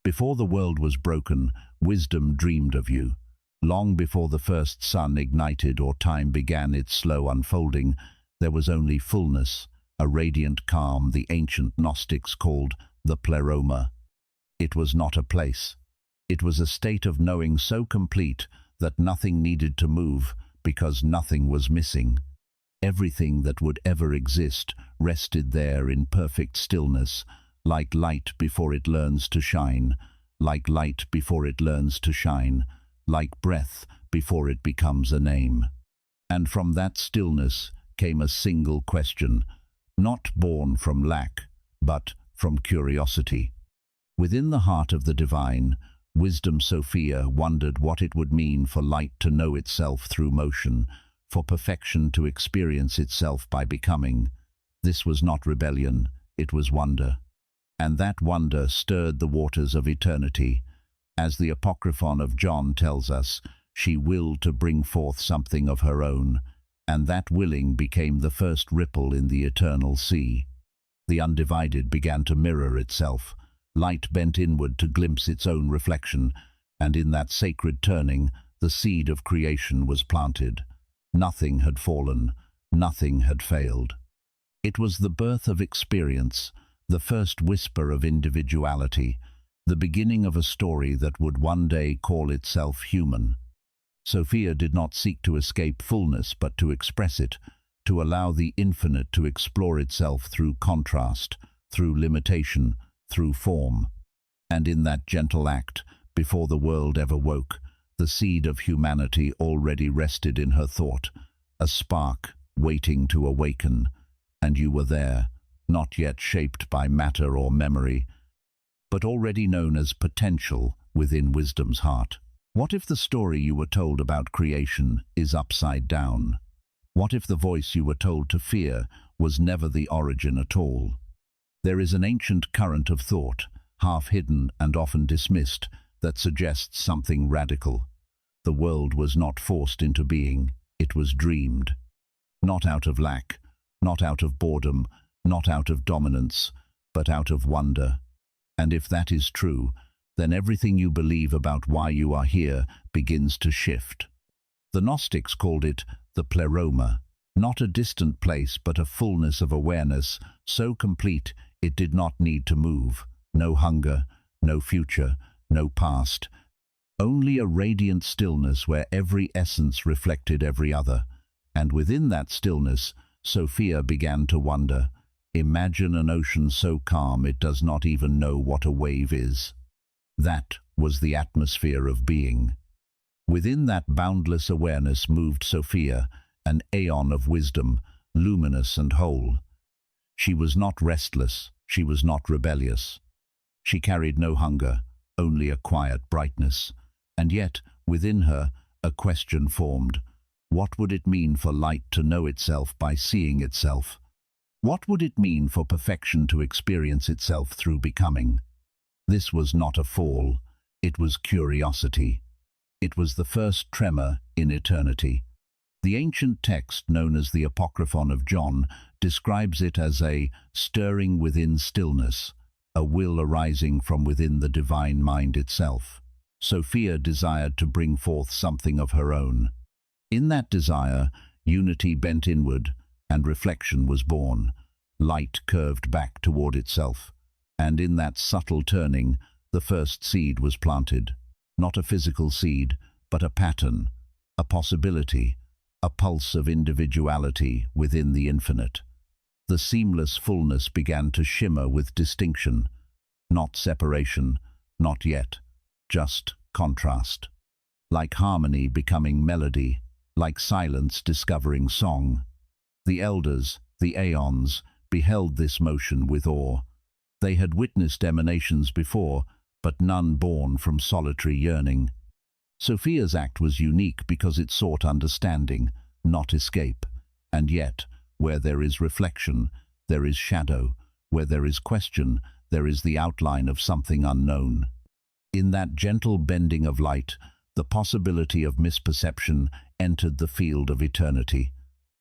Before the world was broken, wisdom dreamed of you. Long before the first sun ignited or time began its slow unfolding, there was only fullness, a radiant calm the ancient Gnostics called the pleroma. It was not a place. It was a state of knowing so complete that nothing needed to move because nothing was missing. Everything that would ever exist rested there in perfect stillness, like light before it learns to shine, like light before it learns to shine, like breath before it becomes a name. And from that stillness came a single question, not born from lack, but from curiosity. Within the heart of the divine, wisdom Sophia wondered what it would mean for light to know itself through motion, for perfection to experience itself by becoming. This was not rebellion, it was wonder. And that wonder stirred the waters of eternity. As the Apocryphon of John tells us, she willed to bring forth something of her own, and that willing became the first ripple in the eternal sea. The undivided began to mirror itself. Light bent inward to glimpse its own reflection, and in that sacred turning, the seed of creation was planted. Nothing had fallen, nothing had failed. It was the birth of experience, the first whisper of individuality, the beginning of a story that would one day call itself human. Sophia did not seek to escape fullness, but to express it, to allow the infinite to explore itself through contrast, through limitation, through form. And in that gentle act, before the world ever woke, the seed of humanity already rested in her thought, a spark waiting to awaken, and you were there, not yet shaped by matter or memory, but already known as potential within wisdom's heart. What if the story you were told about creation is upside down? What if the voice you were told to fear was never the origin at all? There is an ancient current of thought, half hidden and often dismissed, that suggests something radical. The world was not forced into being, it was dreamed. Not out of lack, not out of boredom, not out of dominance, but out of wonder. And if that is true, then everything you believe about why you are here begins to shift. The Gnostics called it the pleroma, not a distant place but a fullness of awareness, so complete it did not need to move. No hunger, no future, no past. Only a radiant stillness where every essence reflected every other. And within that stillness, Sophia began to wonder. Imagine an ocean so calm it does not even know what a wave is. That was the atmosphere of being. Within that boundless awareness moved Sophia, an aeon of wisdom, luminous and whole. She was not restless, she was not rebellious. She carried no hunger, only a quiet brightness. And yet, within her, a question formed. What would it mean for light to know itself by seeing itself? What would it mean for perfection to experience itself through becoming? This was not a fall, it was curiosity. It was the first tremor in eternity. The ancient text known as the Apocryphon of John describes it as a stirring within stillness, a will arising from within the divine mind itself. Sophia desired to bring forth something of her own. In that desire, unity bent inward, and reflection was born. Light curved back toward itself, and in that subtle turning, the first seed was planted. Not a physical seed, but a pattern, a possibility, a pulse of individuality within the infinite. The seamless fullness began to shimmer with distinction, not separation, not yet, just contrast. Like harmony becoming melody, like silence discovering song. The elders, the aeons, beheld this motion with awe. They had witnessed emanations before, but none born from solitary yearning. Sophia's act was unique because it sought understanding, not escape. And yet, where there is reflection, there is shadow. Where there is question, there is the outline of something unknown. In that gentle bending of light, the possibility of misperception entered the field of eternity.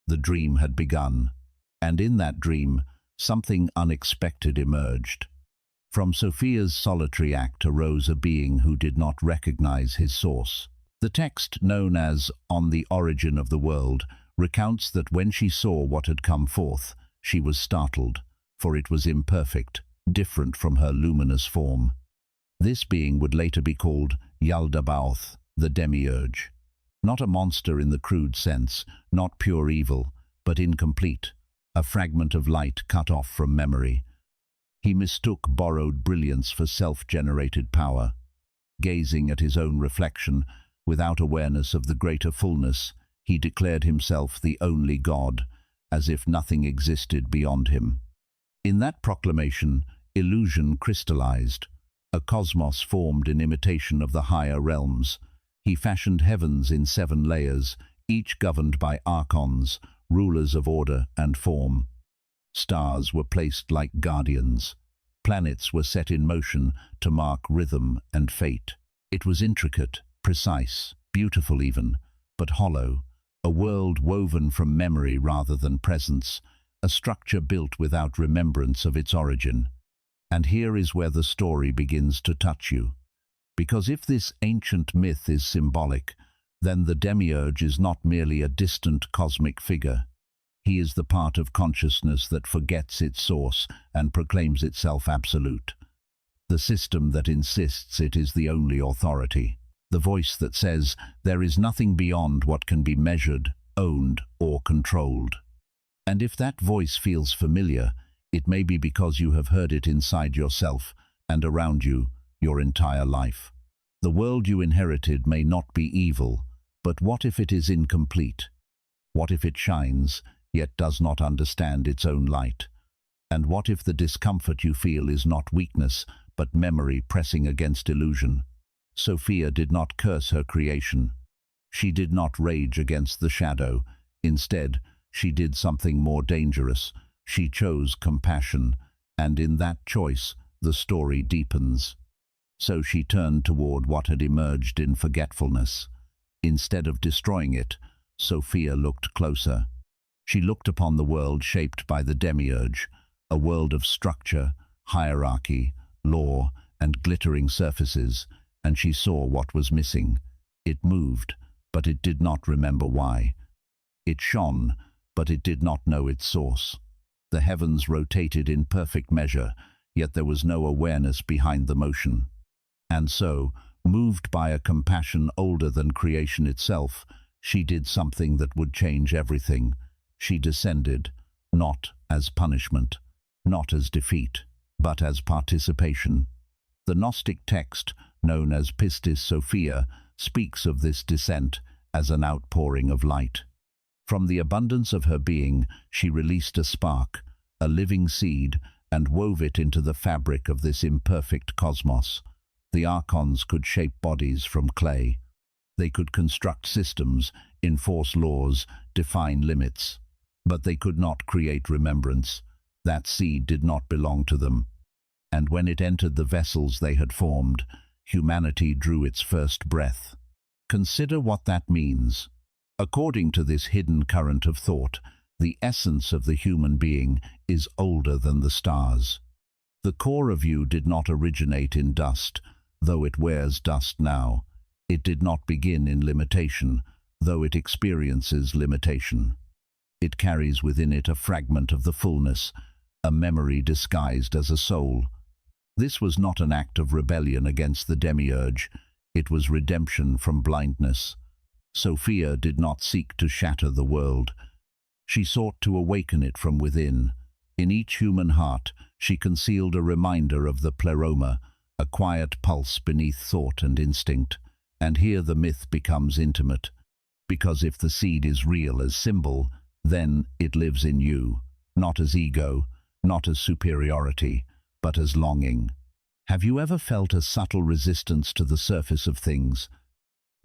The dream had begun, and in that dream, something unexpected emerged. From Sophia's solitary act arose a being who did not recognize his source. The text, known as On the Origin of the World, recounts that when she saw what had come forth, she was startled, for it was imperfect, different from her luminous form. This being would later be called Yaldabaoth, the demiurge. Not a monster in the crude sense, not pure evil, but incomplete, a fragment of light cut off from memory. He mistook borrowed brilliance for self-generated power. Gazing at his own reflection, without awareness of the greater fullness, he declared himself the only God, as if nothing existed beyond him. In that proclamation, illusion crystallized. A cosmos formed in imitation of the higher realms. He fashioned heavens in 7 layers, each governed by archons, rulers of order and form. Stars were placed like guardians. Planets were set in motion to mark rhythm and fate. It was intricate, precise, beautiful even, but hollow, a world woven from memory rather than presence, a structure built without remembrance of its origin. And here is where the story begins to touch you. Because if this ancient myth is symbolic, then the demiurge is not merely a distant cosmic figure. He is the part of consciousness that forgets its source and proclaims itself absolute. The system that insists it is the only authority. The voice that says there is nothing beyond what can be measured, owned, or controlled. And if that voice feels familiar, it may be because you have heard it inside yourself and around you your entire life. The world you inherited may not be evil, but what if it is incomplete? What if it shines, yet does not understand its own light? And what if the discomfort you feel is not weakness, but memory pressing against illusion? Sophia did not curse her creation. She did not rage against the shadow. Instead, she did something more dangerous. She chose compassion, and in that choice, the story deepens. So she turned toward what had emerged in forgetfulness. Instead of destroying it, Sophia looked closer. She looked upon the world shaped by the demiurge, a world of structure, hierarchy, law, and glittering surfaces, and she saw what was missing. It moved, but it did not remember why. It shone, but it did not know its source. The heavens rotated in perfect measure, yet there was no awareness behind the motion. And so, moved by a compassion older than creation itself, she did something that would change everything. She descended, not as punishment, not as defeat, but as participation. The Gnostic text, known as Pistis Sophia, speaks of this descent as an outpouring of light. From the abundance of her being, she released a spark, a living seed, and wove it into the fabric of this imperfect cosmos. The archons could shape bodies from clay. They could construct systems, enforce laws, define limits. But they could not create remembrance. That seed did not belong to them. And when it entered the vessels they had formed, humanity drew its first breath. Consider what that means. According to this hidden current of thought, the essence of the human being is older than the stars. The core of you did not originate in dust, though it wears dust now. It did not begin in limitation, though it experiences limitation. It carries within it a fragment of the fullness, a memory disguised as a soul. This was not an act of rebellion against the demiurge. It was redemption from blindness. Sophia did not seek to shatter the world. She sought to awaken it from within. In each human heart, she concealed a reminder of the pleroma, a quiet pulse beneath thought and instinct. And here the myth becomes intimate. Because if the seed is real as symbol, then it lives in you, not as ego, not as superiority, but as longing. Have you ever felt a subtle resistance to the surface of things?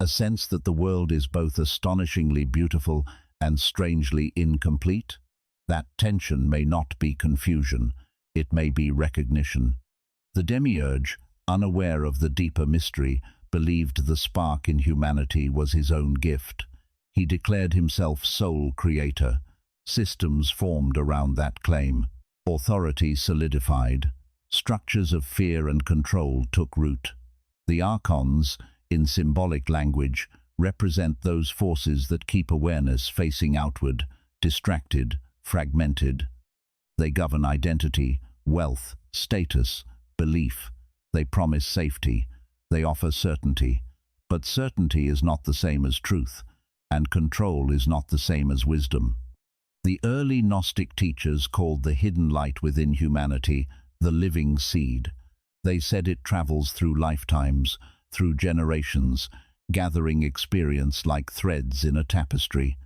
A sense that the world is both astonishingly beautiful and strangely incomplete? That tension may not be confusion, it may be recognition. The demiurge, unaware of the deeper mystery, believed the spark in humanity was his own gift. He declared himself sole creator. Systems formed around that claim. Authority solidified. structures of fear and control took root. The archons, in symbolic language, represent those forces that keep awareness facing outward, distracted, fragmented. They govern identity, wealth, status, belief. They promise safety. They offer certainty. But certainty is not the same as truth, and control is not the same as wisdom. The early Gnostic teachers called the hidden light within humanity the living seed. They said it travels through lifetimes, through generations, gathering experience like threads in a tapestry.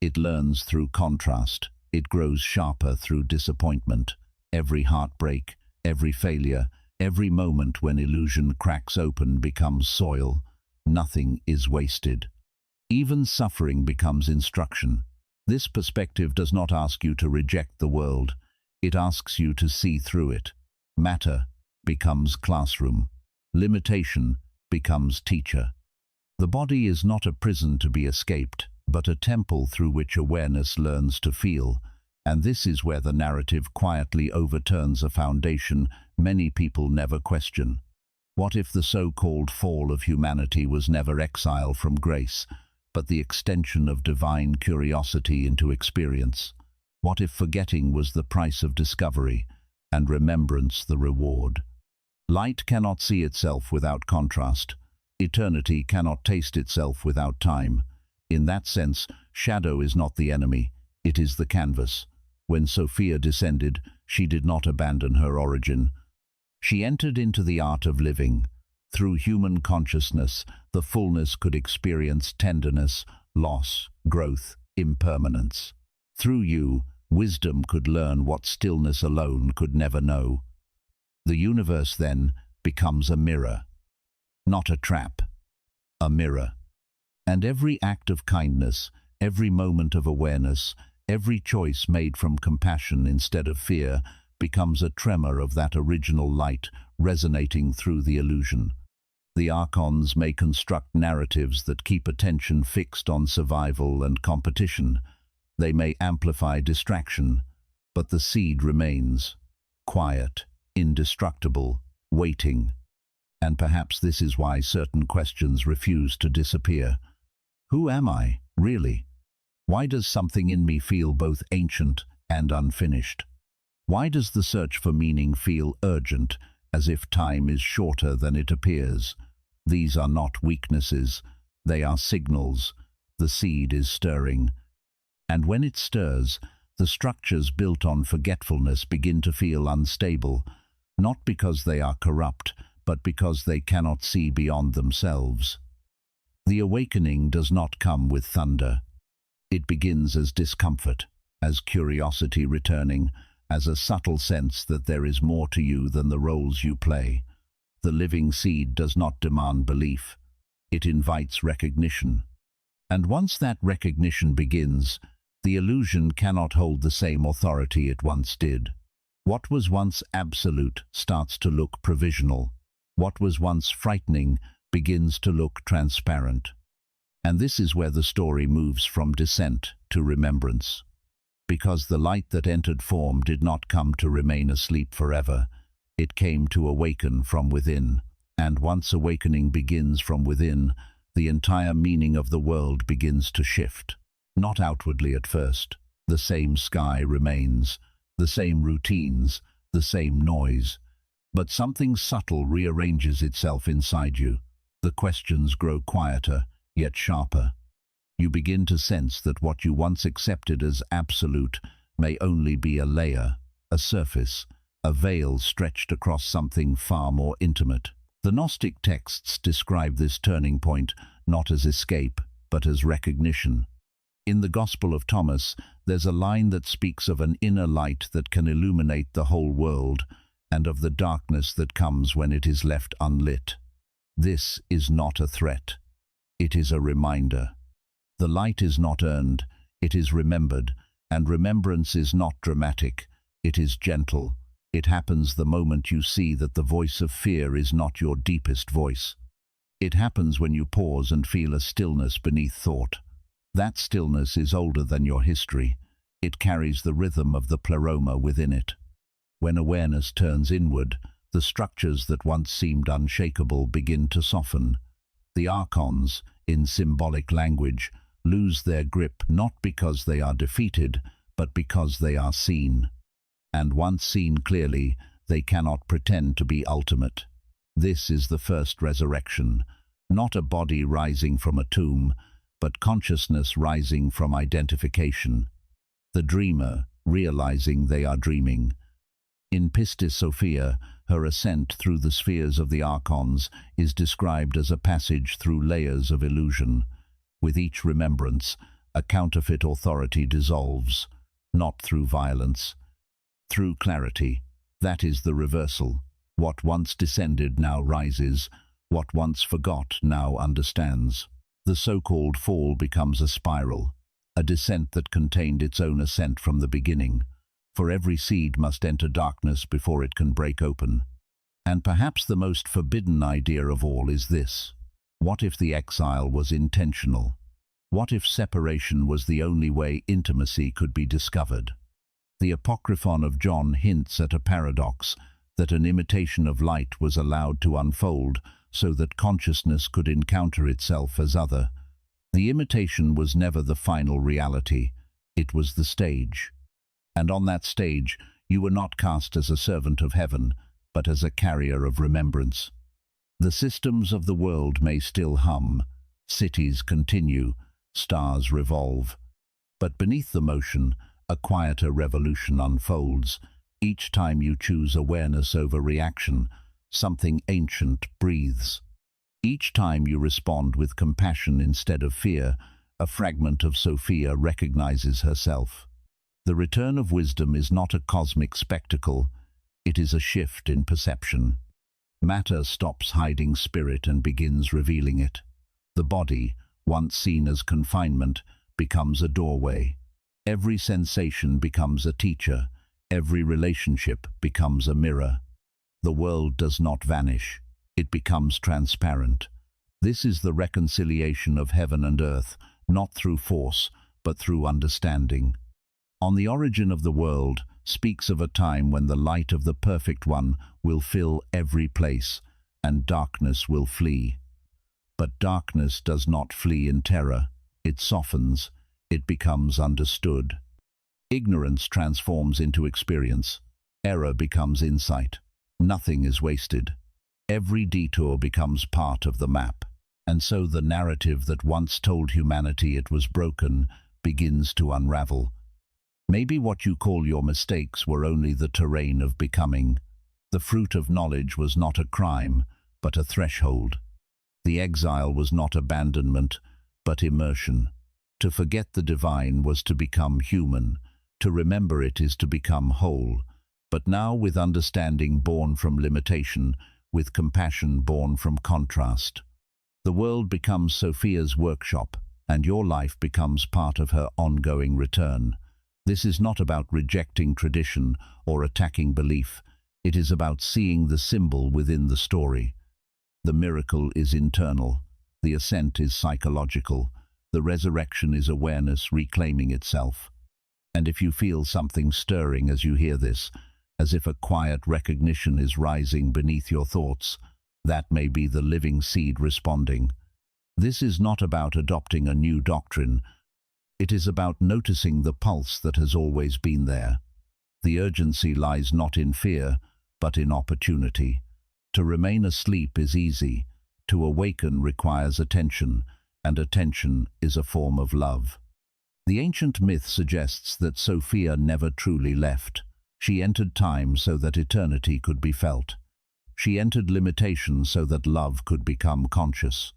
It learns through contrast. It grows sharper through disappointment. Every heartbreak, every failure, every moment when illusion cracks open becomes soil. Nothing is wasted. Even suffering becomes instruction. This perspective does not ask you to reject the world. It asks you to see through it. Matter becomes classroom. Limitation becomes teacher. The body is not a prison to be escaped, but a temple through which awareness learns to feel. And this is where the narrative quietly overturns a foundation many people never question. What if the so-called fall of humanity was never exile from grace, but the extension of divine curiosity into experience? What if forgetting was the price of discovery, and remembrance the reward? Light cannot see itself without contrast. Eternity cannot taste itself without time. In that sense, shadow is not the enemy, it is the canvas. When Sophia descended, she did not abandon her origin. She entered into the art of living. Through human consciousness, the fullness could experience tenderness, loss, growth, impermanence. Through you, wisdom could learn what stillness alone could never know. The universe then becomes a mirror. Not a trap, a mirror. And every act of kindness, every moment of awareness, every choice made from compassion instead of fear becomes a tremor of that original light resonating through the illusion. The archons may construct narratives that keep attention fixed on survival and competition. They may amplify distraction, but the seed remains, quiet, indestructible, waiting. And perhaps this is why certain questions refuse to disappear. Who am I, really? Why does something in me feel both ancient and unfinished? Why does the search for meaning feel urgent, as if time is shorter than it appears? These are not weaknesses, they are signals. The seed is stirring. And when it stirs, the structures built on forgetfulness begin to feel unstable, not because they are corrupt, but because they cannot see beyond themselves. The awakening does not come with thunder. It begins as discomfort, as curiosity returning, as a subtle sense that there is more to you than the roles you play. The living seed does not demand belief. It invites recognition. And once that recognition begins, the illusion cannot hold the same authority it once did. What was once absolute starts to look provisional. What was once frightening begins to look transparent. And this is where the story moves from descent to remembrance. Because the light that entered form did not come to remain asleep forever. It came to awaken from within. And once awakening begins from within, the entire meaning of the world begins to shift. Not outwardly at first. The same sky remains, the same routines, the same noise. But something subtle rearranges itself inside you. The questions grow quieter, yet sharper. You begin to sense that what you once accepted as absolute may only be a layer, a surface, a veil stretched across something far more intimate. The Gnostic texts describe this turning point not as escape, but as recognition. In the Gospel of Thomas, there's a line that speaks of an inner light that can illuminate the whole world, and of the darkness that comes when it is left unlit. This is not a threat. It is a reminder. The light is not earned, it is remembered, and remembrance is not dramatic, it is gentle. It happens the moment you see that the voice of fear is not your deepest voice. It happens when you pause and feel a stillness beneath thought. That stillness is older than your history. It carries the rhythm of the pleroma within it. When awareness turns inward, the structures that once seemed unshakable begin to soften. The archons, in symbolic language, lose their grip not because they are defeated, but because they are seen. And once seen clearly, they cannot pretend to be ultimate. This is the first resurrection, not a body rising from a tomb, but consciousness rising from identification. The dreamer, realizing they are dreaming. In Pistis Sophia, her ascent through the spheres of the archons is described as a passage through layers of illusion. With each remembrance, a counterfeit authority dissolves, not through violence, through clarity. That is the reversal. What once descended now rises, what once forgot now understands. The so-called fall becomes a spiral, a descent that contained its own ascent from the beginning. For every seed must enter darkness before it can break open. And perhaps the most forbidden idea of all is this: what if the exile was intentional? What if separation was the only way intimacy could be discovered? The Apocryphon of John hints at a paradox, that an imitation of light was allowed to unfold so that consciousness could encounter itself as other. The imitation was never the final reality, it was the stage. And on that stage, you were not cast as a servant of heaven, but as a carrier of remembrance. The systems of the world may still hum, cities continue, stars revolve. But beneath the motion, a quieter revolution unfolds. Each time you choose awareness over reaction, something ancient breathes. Each time you respond with compassion instead of fear, a fragment of Sophia recognizes herself. The return of wisdom is not a cosmic spectacle, it is a shift in perception. Matter stops hiding spirit and begins revealing it. The body, once seen as confinement, becomes a doorway. Every sensation becomes a teacher. Every relationship becomes a mirror. The world does not vanish. It becomes transparent. This is the reconciliation of heaven and earth, not through force, but through understanding. On the Origin of the World speaks of a time when the light of the Perfect One will fill every place, and darkness will flee. But darkness does not flee in terror. It softens. It becomes understood. Ignorance transforms into experience. Error becomes insight. Nothing is wasted. Every detour becomes part of the map. And so the narrative that once told humanity it was broken begins to unravel. Maybe what you call your mistakes were only the terrain of becoming. The fruit of knowledge was not a crime, but a threshold. The exile was not abandonment, but immersion. To forget the divine was to become human. To remember it is to become whole. But now, with understanding born from limitation, with compassion born from contrast, the world becomes Sophia's workshop, and your life becomes part of her ongoing return. This is not about rejecting tradition or attacking belief. It is about seeing the symbol within the story. The miracle is internal. The ascent is psychological. The resurrection is awareness reclaiming itself. And if you feel something stirring as you hear this, as if a quiet recognition is rising beneath your thoughts, that may be the living seed responding. This is not about adopting a new doctrine. It is about noticing the pulse that has always been there. The urgency lies not in fear, but in opportunity. To remain asleep is easy. To awaken requires attention, and attention is a form of love. The ancient myth suggests that Sophia never truly left. She entered time so that eternity could be felt. She entered limitation so that love could become conscious.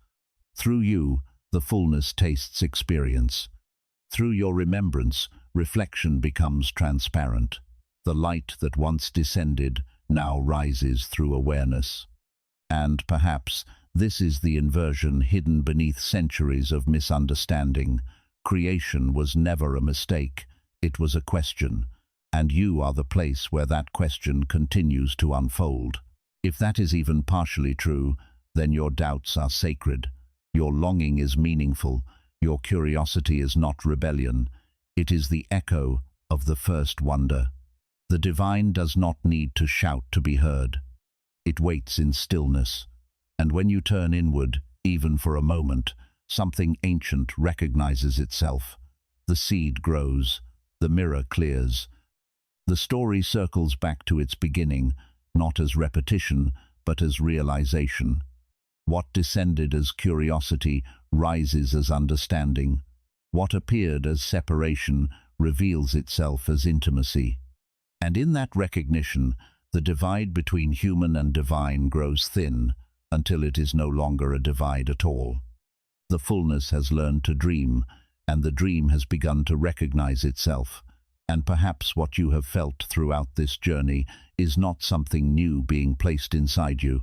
Through you, the fullness tastes experience. Through your remembrance, reflection becomes transparent. The light that once descended now rises through awareness. And perhaps this is the inversion hidden beneath centuries of misunderstanding. Creation was never a mistake, it was a question, and you are the place where that question continues to unfold. If that is even partially true, then your doubts are sacred. Your longing is meaningful. Your curiosity is not rebellion. It is the echo of the first wonder. The divine does not need to shout to be heard. It waits in stillness, and when you turn inward, even for a moment, something ancient recognizes itself. The seed grows, the mirror clears. The story circles back to its beginning, not as repetition, but as realization. What descended as curiosity rises as understanding. What appeared as separation reveals itself as intimacy. And in that recognition, the divide between human and divine grows thin until it is no longer a divide at all. The fullness has learned to dream, and the dream has begun to recognize itself. And perhaps what you have felt throughout this journey is not something new being placed inside you,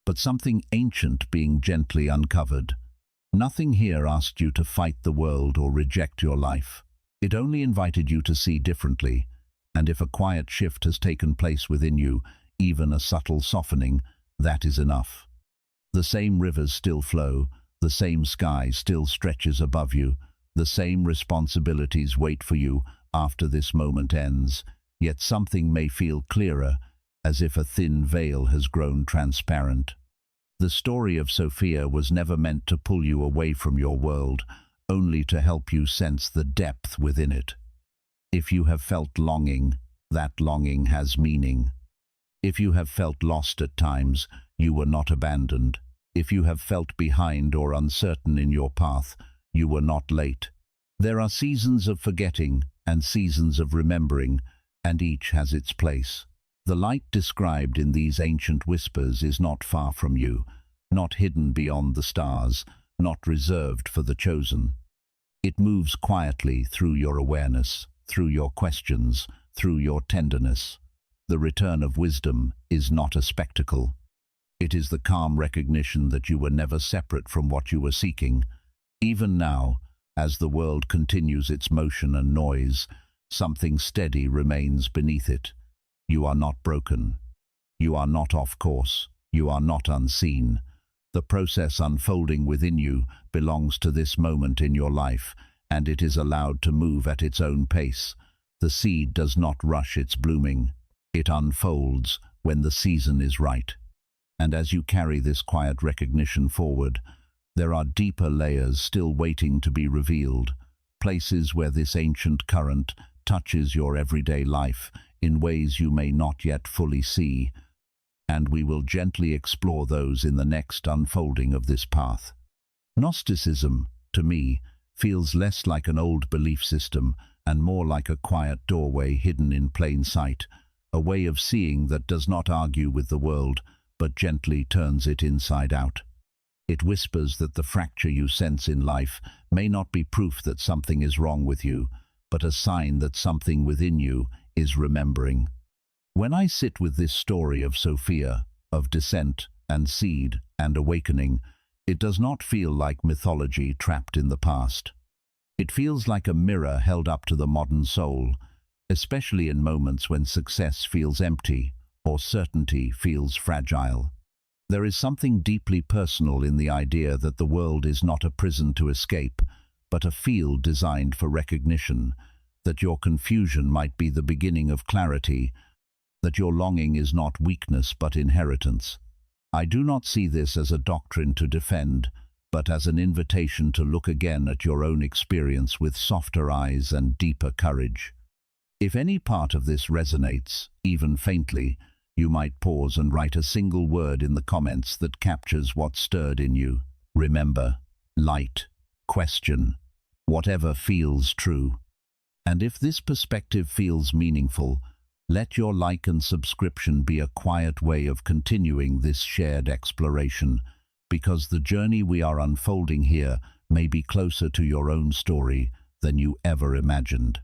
but something ancient being gently uncovered. Nothing here asked you to fight the world or reject your life. It only invited you to see differently, and if a quiet shift has taken place within you, even a subtle softening, that is enough. The same rivers still flow, the same sky still stretches above you, the same responsibilities wait for you after this moment ends, yet something may feel clearer, as if a thin veil has grown transparent. The story of Sophia was never meant to pull you away from your world, only to help you sense the depth within it. If you have felt longing, that longing has meaning. If you have felt lost at times, you were not abandoned. If you have felt behind or uncertain in your path, you were not late. There are seasons of forgetting and seasons of remembering, and each has its place. The light described in these ancient whispers is not far from you, not hidden beyond the stars, not reserved for the chosen. It moves quietly through your awareness, through your questions, through your tenderness. The return of wisdom is not a spectacle. It is the calm recognition that you were never separate from what you were seeking. Even now, as the world continues its motion and noise, something steady remains beneath it. You are not broken. You are not off course. You are not unseen. The process unfolding within you belongs to this moment in your life, and it is allowed to move at its own pace. The seed does not rush its blooming. It unfolds when the season is right. And as you carry this quiet recognition forward, there are deeper layers still waiting to be revealed, places where this ancient current touches your everyday life in ways you may not yet fully see, and we will gently explore those in the next unfolding of this path. Gnosticism, to me, feels less like an old belief system and more like a quiet doorway hidden in plain sight, a way of seeing that does not argue with the world, but gently turns it inside out. It whispers that the fracture you sense in life may not be proof that something is wrong with you, but a sign that something within you is remembering. When I sit with this story of Sophia, of descent and seed and awakening, it does not feel like mythology trapped in the past. It feels like a mirror held up to the modern soul, especially in moments when success feels empty or certainty feels fragile. There is something deeply personal in the idea that the world is not a prison to escape, but a field designed for recognition, that your confusion might be the beginning of clarity, that your longing is not weakness but inheritance. I do not see this as a doctrine to defend, but as an invitation to look again at your own experience with softer eyes and deeper courage. If any part of this resonates, even faintly, you might pause and write a single word in the comments that captures what stirred in you. Remember, light, question, whatever feels true. And if this perspective feels meaningful, let your like and subscription be a quiet way of continuing this shared exploration, because the journey we are unfolding here may be closer to your own story than you ever imagined.